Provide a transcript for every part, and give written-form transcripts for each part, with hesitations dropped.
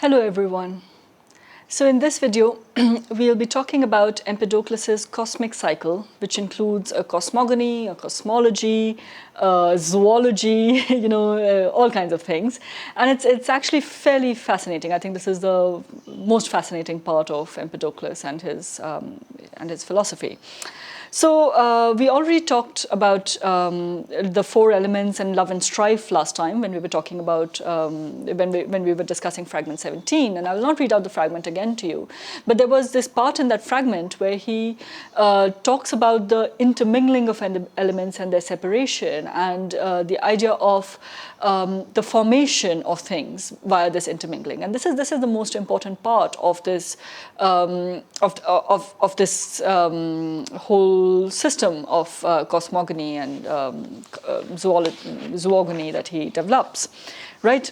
Hello everyone. So in this video, we'll be talking about Empedocles' cosmic cycle, which includes a cosmogony, a cosmology, zoology, all kinds of things. And it's actually fairly fascinating. I think this is the most fascinating part of Empedocles and his philosophy. So we already talked about the four elements and love and strife last time when we were talking about, when we were discussing fragment 17. And I will not read out the fragment again to you. But there was this part in that fragment where he talks about the intermingling of elements and their separation and the idea of the formation of things via this intermingling. And this is the most important part of this whole system of cosmogony and zoogony that he develops, right?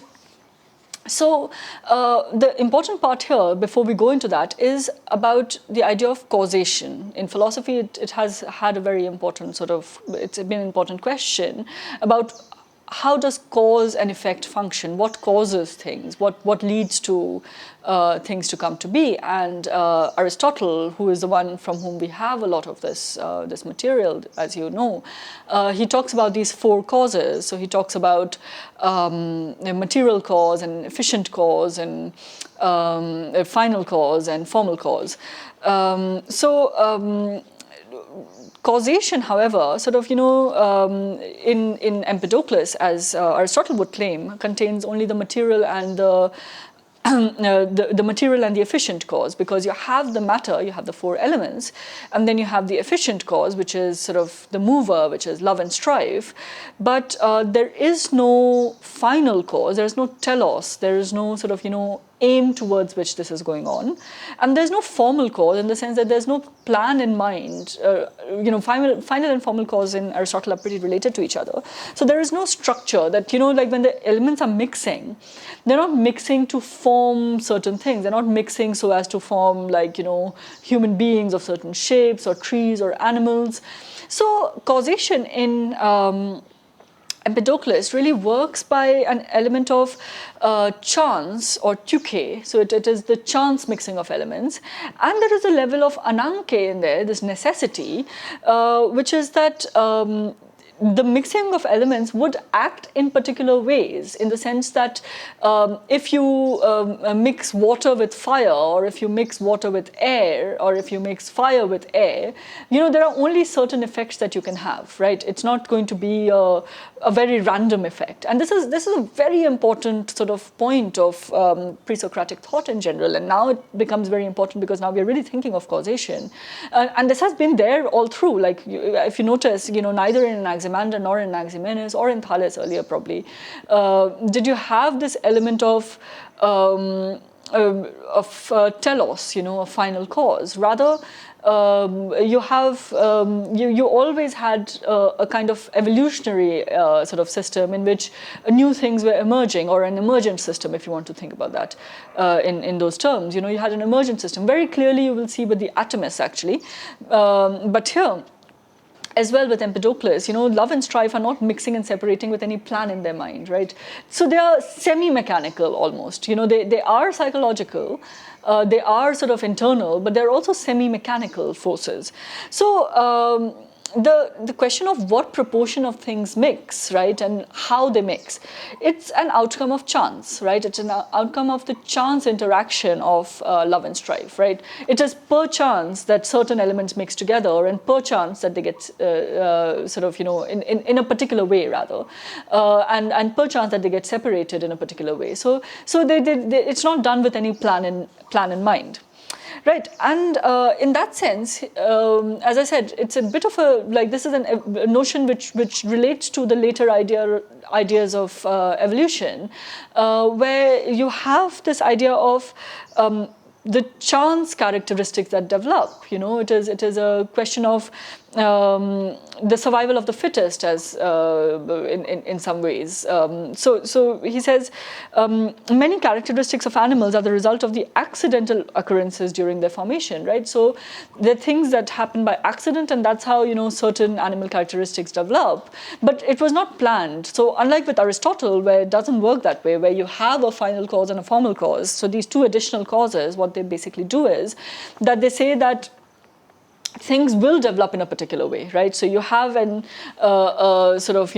So the important part here, before we go into that, is about the idea of causation. In philosophy, it has had a very important it's been an important question about how does cause and effect function? What causes things? What leads to things to come to be? And Aristotle, who is the one from whom we have a lot of this material, as you know, he talks about these four causes. So he talks about a material cause and efficient cause and a final cause and formal cause. Causation, however, in Empedocles, as Aristotle would claim, contains only the material and the material and the efficient cause, because you have the matter, you have the four elements, and then you have the efficient cause, which is the mover, which is love and strife. But there is no final cause, there is no telos, there is no aim towards which this is going on, and there's no formal cause in the sense that there's no plan in mind. Final and formal cause in Aristotle are pretty related to each other. So there is no structure that, like when the elements are mixing, they're not mixing to form certain things. They're not mixing so as to form human beings of certain shapes or trees or animals. So causation in Empedocles really works by an element of chance or tuke, so it is the chance mixing of elements, and there is a level of ananke in there, this necessity, which is that the mixing of elements would act in particular ways, in the sense that if you mix water with fire, or if you mix water with air, or if you mix fire with air, there are only certain effects that you can have, right? It's not going to be a very random effect. And this is a very important point of pre-Socratic thought in general. And now it becomes very important because now we're really thinking of causation. And this has been there all through. Like, if you notice, neither in Anaximander nor in Anaximenes or in Thales earlier probably, did you have this element of telos, a final cause. Rather, you always had a kind of evolutionary system in which new things were emerging, or an emergent system, if you want to think about that in those terms. You had an emergent system. Very clearly, you will see with the atomists, actually. But here, as well with Empedocles, love and strife are not mixing and separating with any plan in their mind, right? So they are semi-mechanical almost. They are psychological, they are internal, but they're also semi-mechanical forces. So the question of what proportion of things mix, right, and how they mix, it's an outcome of chance, right? It's an outcome of the chance interaction of love and strife, right? It is per chance that certain elements mix together, and per chance that they get in a particular way, rather, and per chance that they get separated in a particular way. So it's not done with any plan in mind. Right, and in that sense, as I said, it's a bit of this is a notion which relates to the later ideas of evolution, where you have this idea of the chance characteristics that develop. It is a question of the survival of the fittest, as in some ways. So he says many characteristics of animals are the result of the accidental occurrences during their formation, right? So they're things that happen by accident, and that's how certain animal characteristics develop. But it was not planned. So unlike with Aristotle, where it doesn't work that way, where you have a final cause and a formal cause. So these two additional causes, what they basically do is that they say that things will develop in a particular way, right? So you have an sort of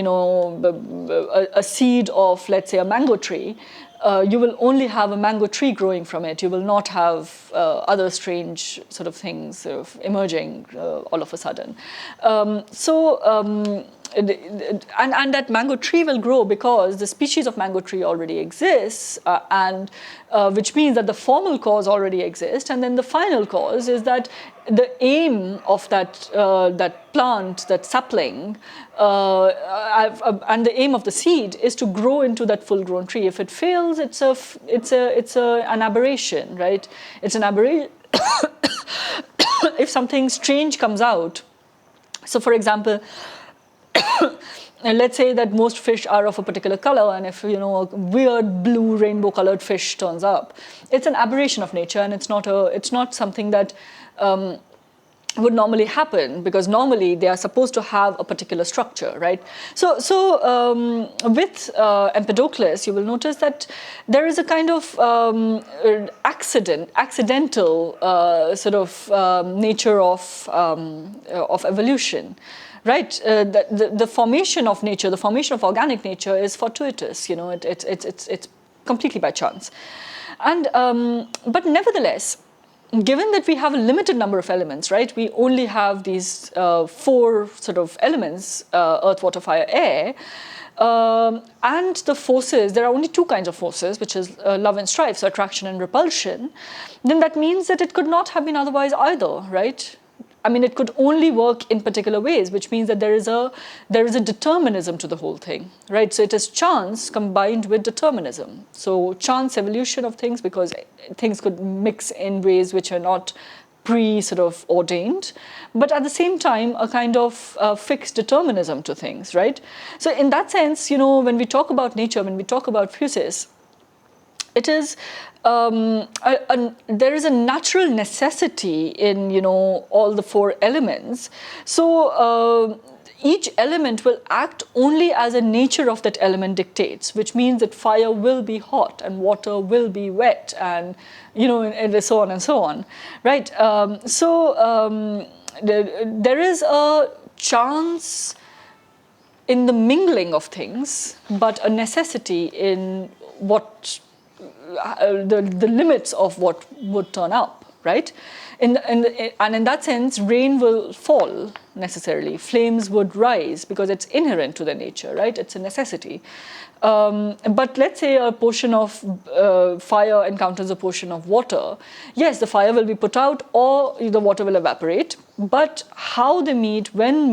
a seed of, let's say, a mango tree. You will only have a mango tree growing from it. You will not have other strange sort of things sort of emerging all of a sudden. And that mango tree will grow because the species of mango tree already exists, and which means that the formal cause already exists, and then the final cause is that the aim of that plant, that sapling, and the aim of the seed is to grow into that full-grown tree. If it fails, it's an aberration, right? It's an aberration. If something strange comes out, so for example. And let's say that most fish are of a particular color, and if a weird blue rainbow colored fish turns up, it's an aberration of nature, and it's not something that would normally happen, because normally they are supposed to have a particular structure, right? So with Empedocles, you will notice that there is a kind of accidental sort of nature of evolution. Right, the formation of nature, the formation of organic nature is fortuitous. It's completely by chance, and but nevertheless, given that we have a limited number of elements, right? We only have these 4 sort of elements: earth, water, fire, air. And the forces, there are only 2 kinds of forces, which is love and strife, so attraction and repulsion. Then that means that it could not have been otherwise either, right? I mean, it could only work in particular ways, which means that there is a determinism to the whole thing, right? So it is chance combined with determinism. So chance evolution of things, because things could mix in ways which are not sort of ordained, but at the same time a kind of fixed determinism to things, right? So in that sense, when we talk about nature, when we talk about physis, it is there is a natural necessity in all the 4 elements. So each element will act only as the nature of that element dictates, which means that fire will be hot and water will be wet, and and so on and so on, right? There is a chance in the mingling of things, but a necessity in what the limits of what would turn up, right? And in that sense, rain will fall necessarily. Flames would rise because it's inherent to their nature, right? It's a necessity. But let's say a portion of fire encounters a portion of water. Yes, the fire will be put out or the water will evaporate. But how they meet, when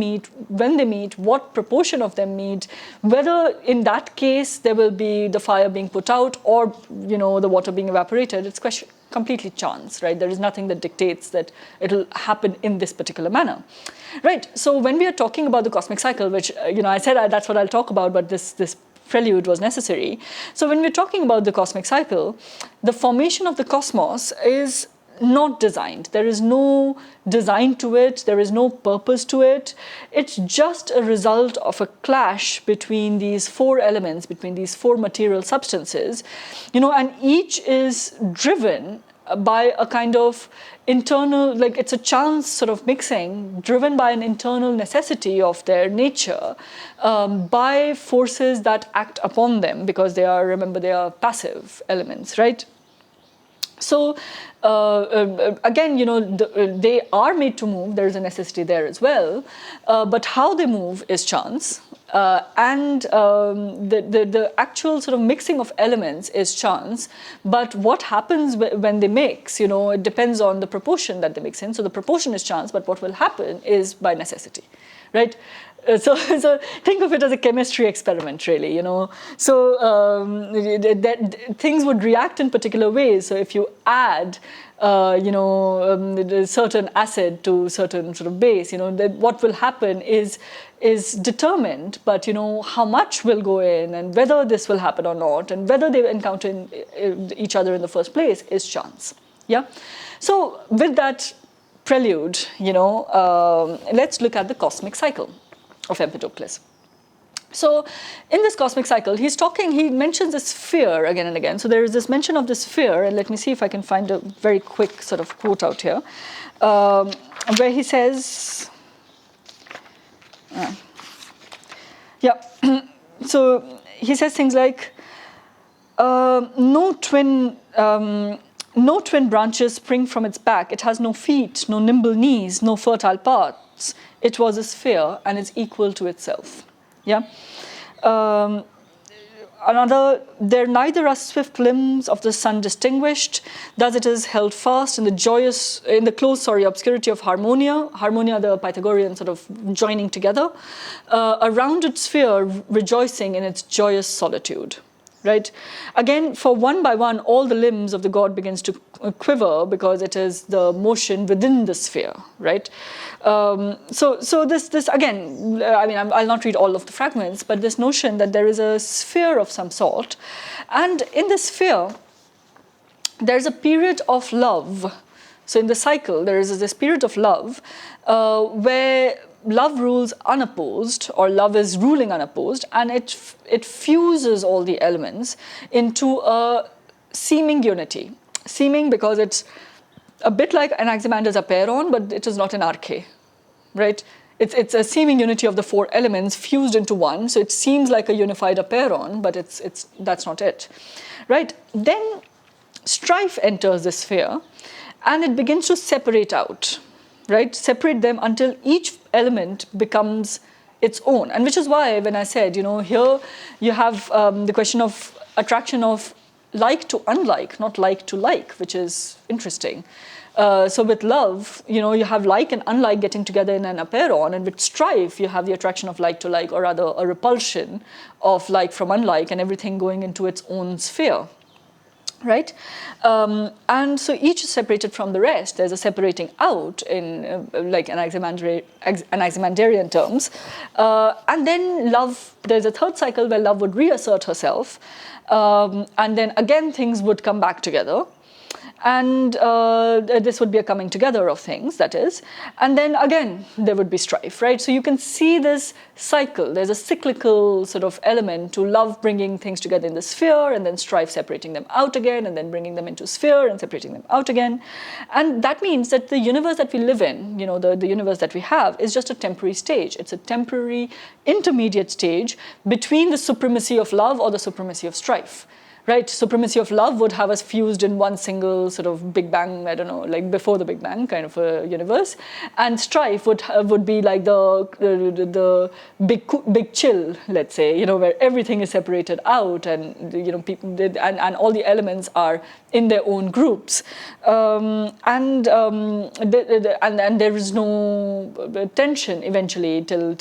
they meet, what proportion of them meet, whether in that case there will be the fire being put out or the water being evaporated, it's completely chance, right? There is nothing that dictates that it'll happen in this particular manner, right? So when we are talking about the cosmic cycle, which I said that's what I'll talk about, but this prelude was necessary. So when we're talking about the cosmic cycle, the formation of the cosmos is not designed. There is no design to it. There is no purpose to it. It's just a result of a clash between these 4 elements, between these 4 material substances, and each is driven by a kind of internal, like it's a chance sort of mixing, driven by an internal necessity of their nature, by forces that act upon them, because they are passive elements, right? So again, they are made to move. There is a necessity there as well, but how they move is chance, and the actual sort of mixing of elements is chance. But what happens when they mix? It depends on the proportion that they mix in. So the proportion is chance, but what will happen is by necessity. right? So think of it as a chemistry experiment, really, So things would react in particular ways. So if you add, certain acid to certain sort of base, what will happen is determined, but how much will go in and whether this will happen or not, and whether they encounter each other in the first place is chance. Yeah. So with that prelude, let's look at the cosmic cycle of Empedocles. So in this cosmic cycle, he mentions this sphere again and again. So there is this mention of this sphere, and let me see if I can find a very quick sort of quote out here, where he says, so he says things like, no twin branches spring from its back. It has no feet, no nimble knees, no fertile parts. It was a sphere and is equal to itself. Yeah. Another, there neither are swift limbs of the sun distinguished, thus it is held fast in the close obscurity of harmonia, the Pythagorean sort of joining together, a rounded sphere rejoicing in its joyous solitude. Right? Again, for one by one, all the limbs of the god begins to quiver because it is the motion within the sphere, right? So this again, I'll not read all of the fragments, but this notion that there is a sphere of some sort, and in the sphere, there's a period of love. So in the cycle, there is this period of love where love rules unopposed, or love is ruling unopposed, and it fuses all the elements into a seeming unity. Seeming because it's a bit like Anaximander's apeiron, but it is not an arche, right? It's a seeming unity of the four elements fused into one, so it seems like a unified apeiron, but that's not it, right? Then strife enters the sphere, and it begins to separate out. Right, separate them until each element becomes its own, and which is why when I said, here you have the question of attraction of like to unlike, not like to like, which is interesting. So with love, you have like and unlike getting together in an apeiron, and with strife, you have the attraction of like to like, or rather a repulsion of like from unlike, and everything going into its own sphere. Right, and so each is separated from the rest. There's a separating out in like Anaximanderian terms, and then love. There's a third cycle where love would reassert herself, and then again things would come back together, and this would be a coming together of things, that is, and then again there would be strife, right? So you can see this cycle. There's a cyclical sort of element to love bringing things together in the sphere, and then strife separating them out again, and then bringing them into sphere and separating them out again. And that means that the universe that we live in, the universe that we have, is just a temporary stage. It's a temporary intermediate stage between the supremacy of love or the supremacy of strife. Right, supremacy of love would have us fused in one single sort of Big Bang, I don't know, like before the Big Bang kind of a universe, and strife would be like the big chill, let's say, where everything is separated out, and people and all the elements are in their own groups, and there is no tension eventually till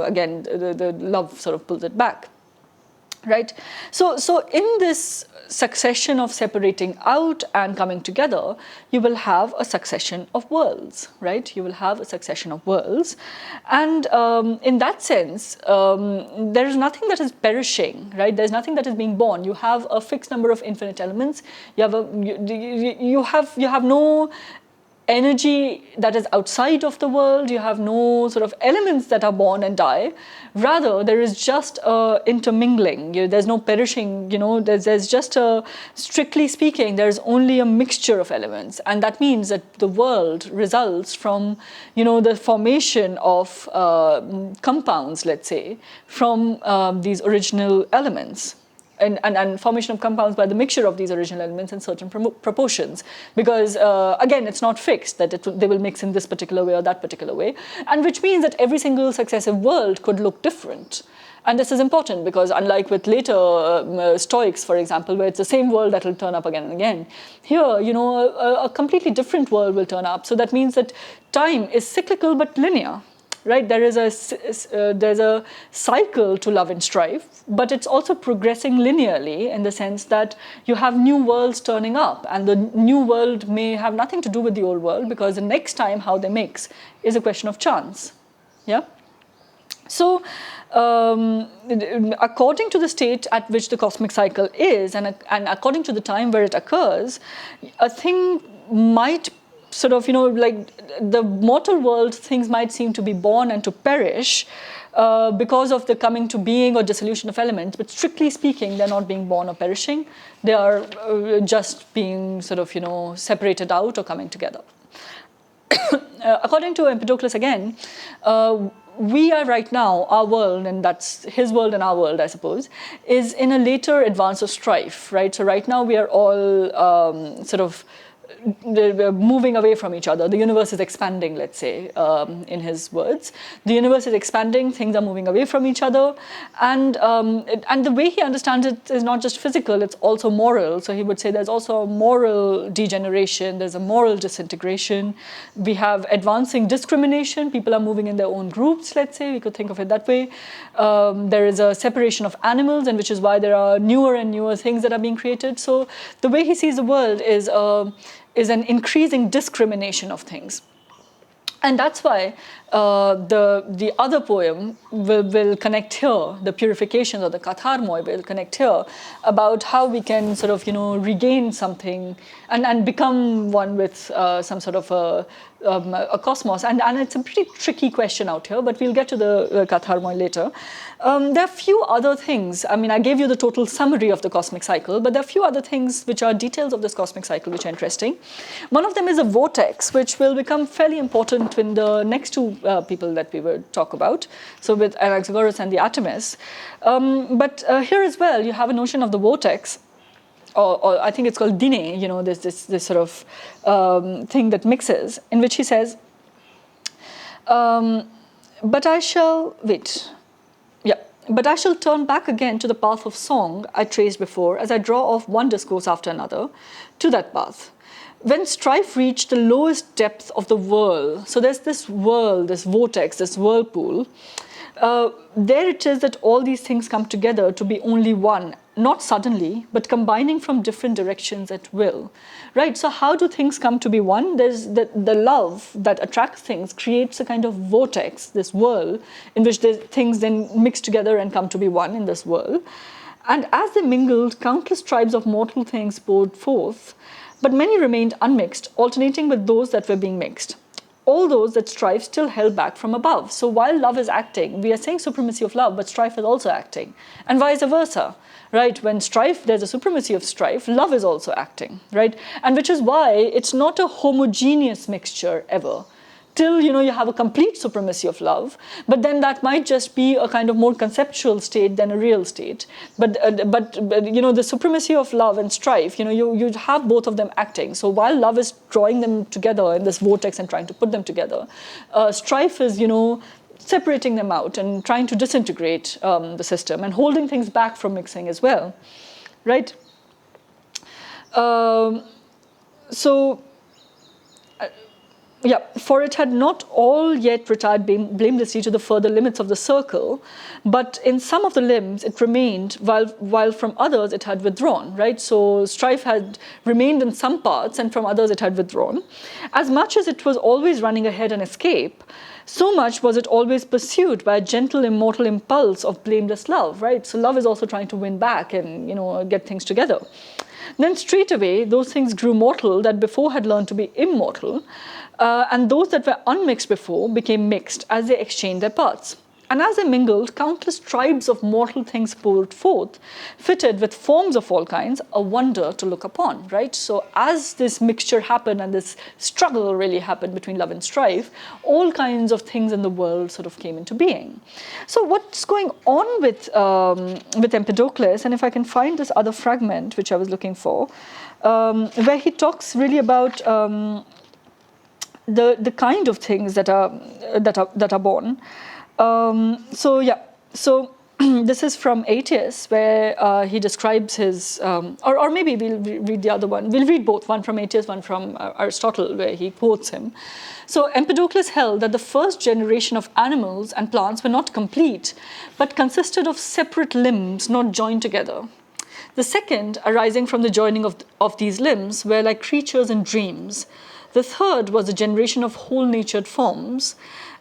again the love sort of pulls it back. Right, so in this succession of separating out and coming together, you will have a succession of worlds, right? You will have a succession of worlds, and in that sense, there is nothing that is perishing, right? There's nothing that is being born. You have a fixed number of infinite elements. You have no energy that is outside of the world. You have no sort of elements that are born and die. Rather, there is just a intermingling. There's no perishing. There's just a, strictly speaking, there's only a mixture of elements, and that means that the world results from the formation of compounds, let's say, from these original elements. And formation of compounds by the mixture of these original elements in certain proportions, because again, it's not fixed that they will mix in this particular way or that particular way, and which means that every single successive world could look different. And this is important because unlike with later Stoics, for example, where it's the same world that will turn up again and again, here, a completely different world will turn up. So that means that time is cyclical but linear. right? There's a cycle to love and strife, but it's also progressing linearly in the sense that you have new worlds turning up, and the new world may have nothing to do with the old world, because the next time how they mix is a question of chance. Yeah. So, according to the state at which the cosmic cycle is, and according to the time where it occurs, a thing might sort of, like the mortal world, things might seem to be born and to perish because of the coming to being or dissolution of elements. But strictly speaking, they're not being born or perishing. They are just being sort of, separated out or coming together. According to Empedocles again, we are right now, our world, and that's his world and our world, I suppose, is in a later advance of strife, right? So right now we are all sort of moving away from each other. The universe is expanding, let's say, in his words. The universe is expanding, things are moving away from each other. And the way he understands it is not just physical, it's also moral. So he would say there's also a moral degeneration, there's a moral disintegration. We have advancing discrimination, people are moving in their own groups, let's say, we could think of it that way. There is a separation of animals, and which is why there are newer and newer things that are being created. So the way he sees the world is an increasing discrimination of things. And that's why the other poem will connect here, the purification or the katharmoi will connect here, about how we can sort of, regain something and become one with some sort of a cosmos. And it's a pretty tricky question out here, but we'll get to the katharmoi later. There are a few other things. I mean, I gave you the total summary of the cosmic cycle, but there are a few other things which are details of this cosmic cycle which are interesting. One of them is a vortex, which will become fairly important in the next two people that we will talk about, so with Anaxagoras and the Artemis. But here as well, you have a notion of the vortex, or I think it's called dine, this sort of thing that mixes, in which he says, but I shall turn back again to the path of song I traced before, as I draw off one discourse after another to that path. When strife reached the lowest depth of the whirl, so there's this whirl, this vortex, this whirlpool, there it is that all these things come together to be only one, not suddenly, but combining from different directions at will, right? So how do things come to be one? There's the love that attracts things creates a kind of vortex, this whirl, in which the things then mix together and come to be one in this whirl. And as they mingled, countless tribes of mortal things poured forth, but many remained unmixed, alternating with those that were being mixed. All those that strive still held back from above. So while love is acting, we are saying supremacy of love, but strife is also acting, and vice versa, right? When strife, there's a supremacy of strife, love is also acting, right? And which is why it's not a homogeneous mixture ever. Till you have a complete supremacy of love, but then that might just be a kind of more conceptual state than a real state. But the supremacy of love and strife, you have both of them acting. So while love is drawing them together in this vortex and trying to put them together, strife is separating them out and trying to disintegrate the system and holding things back from mixing as well, right? Yeah, for it had not all yet retired blamelessly to the further limits of the circle, but in some of the limbs it remained, while from others it had withdrawn, right? So strife had remained in some parts, and from others it had withdrawn. As much as it was always running ahead and escape, so much was it always pursued by a gentle, immortal impulse of blameless love, right? So love is also trying to win back and, get things together. Then straightway, those things grew mortal that before had learned to be immortal, and those that were unmixed before became mixed as they exchanged their parts. And as they mingled, countless tribes of mortal things poured forth, fitted with forms of all kinds, a wonder to look upon, right? So as this mixture happened and this struggle really happened between love and strife, all kinds of things in the world sort of came into being. So what's going on with Empedocles, and if I can find this other fragment, which I was looking for, where he talks really about the kind of things that are born. So this is from Aetius, where he describes his, or maybe we'll read the other one. We'll read both, one from Aetius, one from Aristotle, where he quotes him. So Empedocles held that the first generation of animals and plants were not complete, but consisted of separate limbs not joined together. The second, arising from the joining of these limbs, were like creatures in dreams. The third was a generation of whole-natured forms.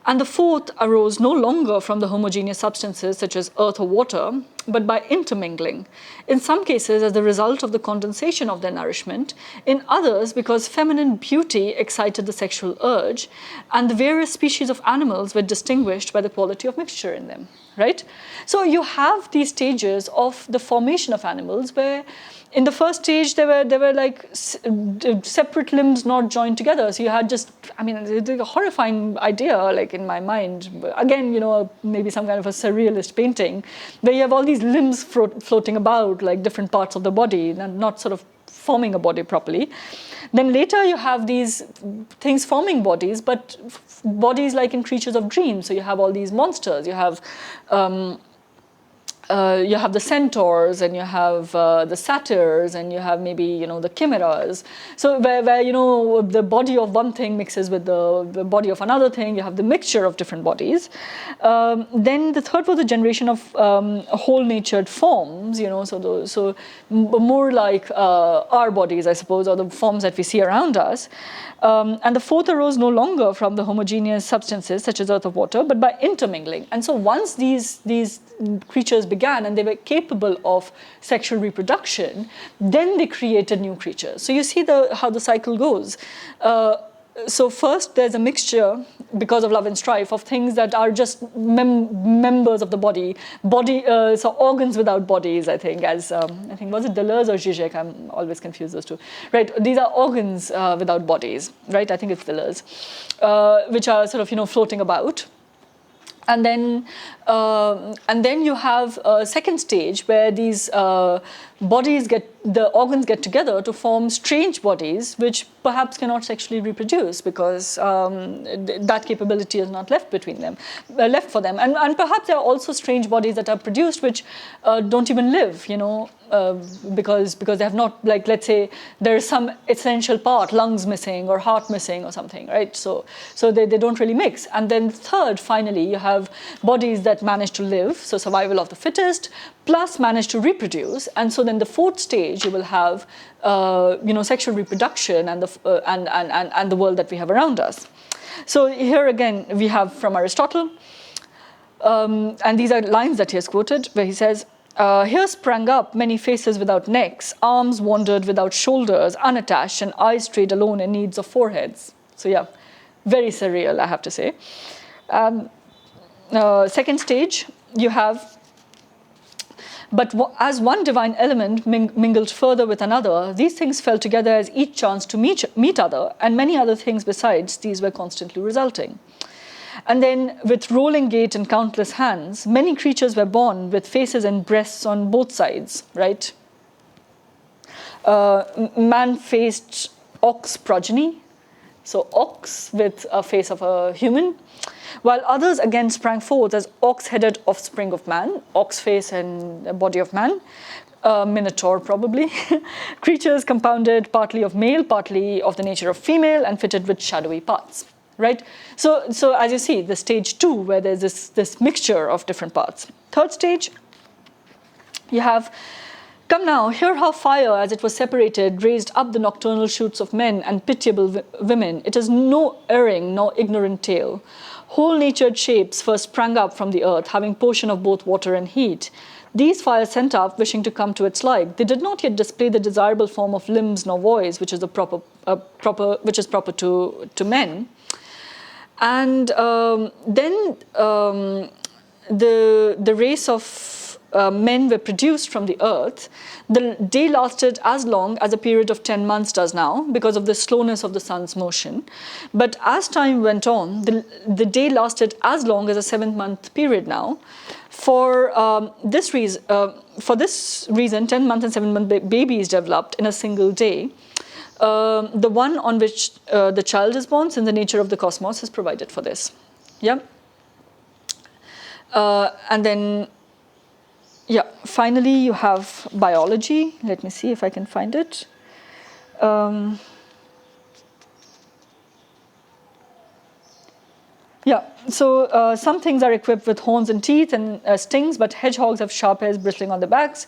And the fourth arose no longer from the homogeneous substances such as earth or water, but by intermingling, in some cases as the result of the condensation of their nourishment, in others because feminine beauty excited the sexual urge, and the various species of animals were distinguished by the quality of mixture in them, right? So you have these stages of the formation of animals where in the first stage, they were like separate limbs not joined together. So you had just, I mean, it's a horrifying idea, like in my mind. Again, you know, maybe some kind of a surrealist painting, where you have all these limbs floating about, like different parts of the body, and not sort of forming a body properly. Then later you have these things forming bodies, but bodies like in creatures of dreams. So you have all these monsters. You have the centaurs, and you have the satyrs, and you have maybe, you know, the chimeras. So where you know, the body of one thing mixes with the body of another thing, you have the mixture of different bodies. Then the third was a generation of whole-natured forms, you know, so more like our bodies, I suppose, or the forms that we see around us. And the fourth arose no longer from the homogeneous substances such as earth or water, but by intermingling. And so once these creatures began and they were capable of sexual reproduction, then they created new creatures. So you see how the cycle goes. So first there's a mixture, because of love and strife, of things that are just members of the body, so organs without bodies, I think, as I think, was it Deleuze or Zizek? I'm always confused those two. Right, these are organs without bodies, right? I think it's Deleuze, which are sort of, you know, floating about. And then you have a second stage where these the organs get together to form strange bodies, which perhaps cannot sexually reproduce because that capability is not left for them. And perhaps there are also strange bodies that are produced which don't even live, you know, because they have not, like, let's say there is some essential part, lungs missing or heart missing or something, right? So they don't really mix. And then third, finally, you have bodies that manage to live, so survival of the fittest, plus manage to reproduce. And so then the fourth stage, you will have you know, sexual reproduction and the world that we have around us. So here again we have from Aristotle, and these are lines that he has quoted, where he says, here sprang up many faces without necks, arms wandered without shoulders, unattached, and eyes strayed alone in needs of foreheads. So yeah, very surreal, I have to say. Second stage, you have, but as one divine element mingled further with another, these things fell together as each chanced to meet other, and many other things besides these were constantly resulting. And then, with rolling gait and countless hands, many creatures were born with faces and breasts on both sides, right? Man-faced ox progeny, so ox with a face of a human, while others again sprang forth as ox-headed offspring of man, ox face and body of man, minotaur probably, creatures compounded partly of male, partly of the nature of female, and fitted with shadowy parts. Right? So as you see, the stage 2, where there's this mixture of different parts. Third stage, you have, come now, hear how fire, as it was separated, raised up the nocturnal shoots of men and pitiable women. It is no erring nor ignorant tale. Whole-natured shapes first sprang up from the earth, having portion of both water and heat. These fires sent up, wishing to come to its like. They did not yet display the desirable form of limbs nor voice, which is proper to men. And then the race of men were produced from the earth. The day lasted as long as a period of 10 months does now, because of the slowness of the sun's motion. But as time went on, the day lasted as long as a 7-month period now. For this reason, 10-month and 7-month babies developed in a single day. The one on which the child is born, since the nature of the cosmos is provided for this. Yeah. And then Yeah, finally you have biology. Let me see if I can find it. Yeah, so some things are equipped with horns and teeth and stings, but hedgehogs have sharp hairs bristling on their backs.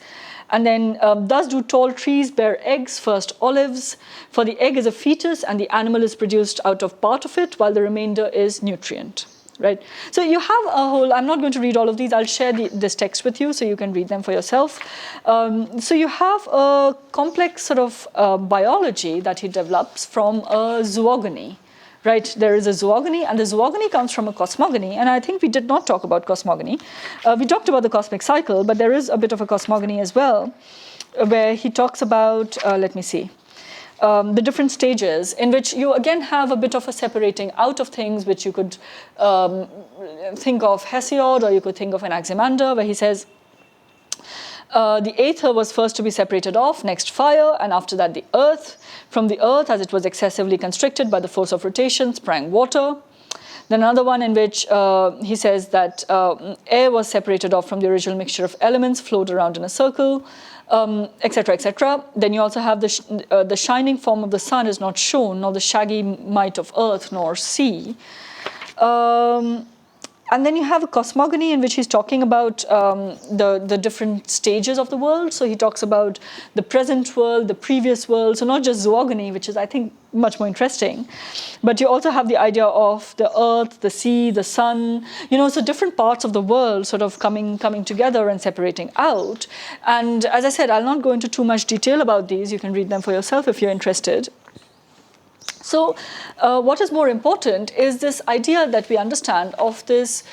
And then, thus do tall trees bear eggs, first olives, for the egg is a fetus and the animal is produced out of part of it, while the remainder is nutrient. Right? So you have a whole, I'm not going to read all of these, I'll share this text with you so you can read them for yourself. So you have a complex sort of biology that he develops from a zoogony. Right, there is a zoogony, and the zoogony comes from a cosmogony, and I think we did not talk about cosmogony. We talked about the cosmic cycle, but there is a bit of a cosmogony as well, where he talks about, let me see, the different stages in which you again have a bit of a separating out of things, which you could think of Hesiod, or you could think of Anaximander, where he says, the aether was first to be separated off, next fire, and after that the earth. From the earth, as it was excessively constricted by the force of rotation, sprang water. Then another one in which he says that air was separated off from the original mixture of elements, flowed around in a circle, etc., etc. Then you also have the shining form of the sun is not shown, nor the shaggy might of earth nor sea. And then you have a cosmogony in which he's talking about the different stages of the world. So he talks about the present world, the previous world. So not just zoogony, which is, I think, much more interesting, but you also have the idea of the earth, the sea, the sun, so different parts of the world sort of coming together and separating out. And as I said, I'll not go into too much detail about these. You can read them for yourself if you're interested. So what is more important is this idea that we understand of this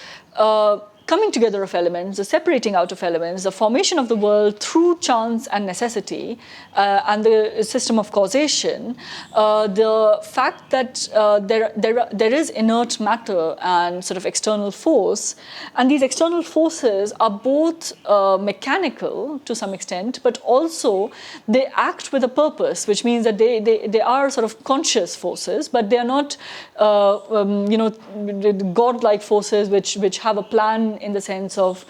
coming together of elements, the separating out of elements, the formation of the world through chance and necessity, and the system of causation, the fact that there is inert matter and sort of external force, and these external forces are both mechanical to some extent, but also they act with a purpose, which means that they are sort of conscious forces, but they are not godlike forces which have a plan in the sense of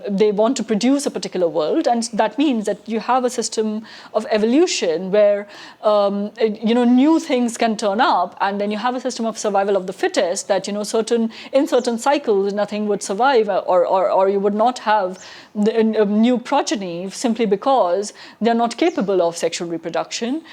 they want to produce a particular world, and that means that you have a system of evolution where new things can turn up, and then you have a system of survival of the fittest that in certain cycles nothing would survive, or you would not have a new progeny simply because they're not capable of sexual reproduction,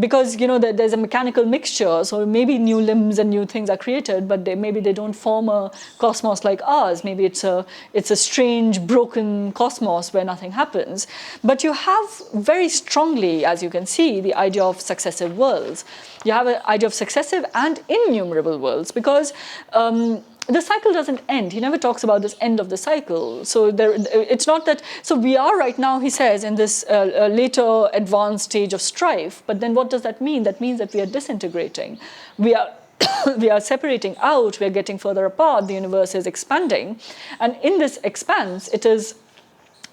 because there's a mechanical mixture, so maybe new limbs and new things are created, but maybe they don't form a cosmos like ours. Maybe it's a strange, broken cosmos where nothing happens. But you have very strongly, as you can see, the idea of successive worlds. You have an idea of successive and innumerable worlds, because the cycle doesn't end. He never talks about this end of the cycle. So it's not that. So we are right now, he says, in this later advanced stage of strife. But then what does that mean? That means that we are disintegrating. We are we are separating out, we are getting further apart, the universe is expanding. And in this expanse, it is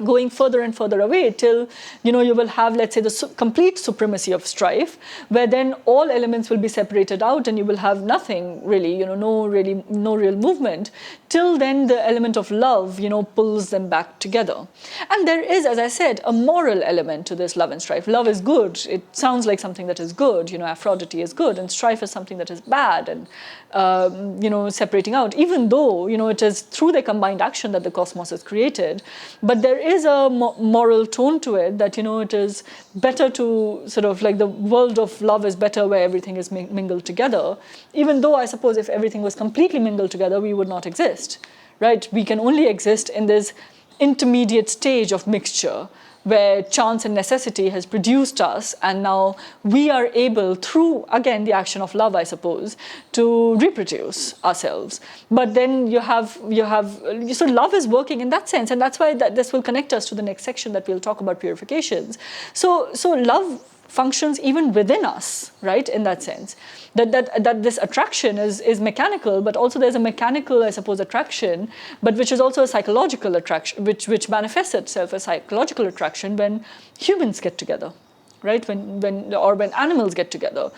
going further and further away till you will have, let's say, the complete supremacy of strife, where then all elements will be separated out and you will have nothing really, no real movement, till then the element of love pulls them back together. And there is, as I said, a moral element to this love and strife. Love is good. It sounds like something that is good. Aphrodite is good, and strife is something that is bad, and separating out, even though it is through their combined action that the cosmos is created. But there is a moral tone to it, that it is better to sort of like, the world of love is better where everything is mingled together, even though I suppose if everything was completely mingled together, we would not exist, right? We can only exist in this intermediate stage of mixture, where chance and necessity has produced us, and now we are able, through, again, the action of love, I suppose, to reproduce ourselves. But then so love is working in that sense, and that's why this will connect us to the next section that we'll talk about purifications. So love functions even within us, right, in that sense. That this attraction is mechanical, but also there's a mechanical, I suppose, attraction, but which is also a psychological attraction, which manifests itself as psychological attraction when humans get together, right? When animals get together.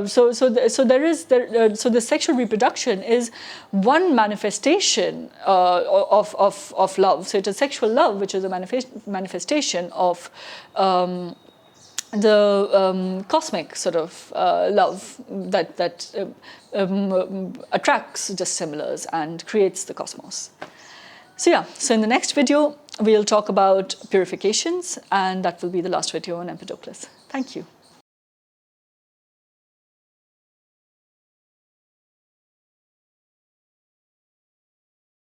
So the sexual reproduction is one manifestation of love. So it is sexual love, which is a manifestation of the cosmic sort of love that attracts dissimilars and creates the cosmos. So yeah, so in the next video, we'll talk about purifications, and that will be the last video on Empedocles. Thank you.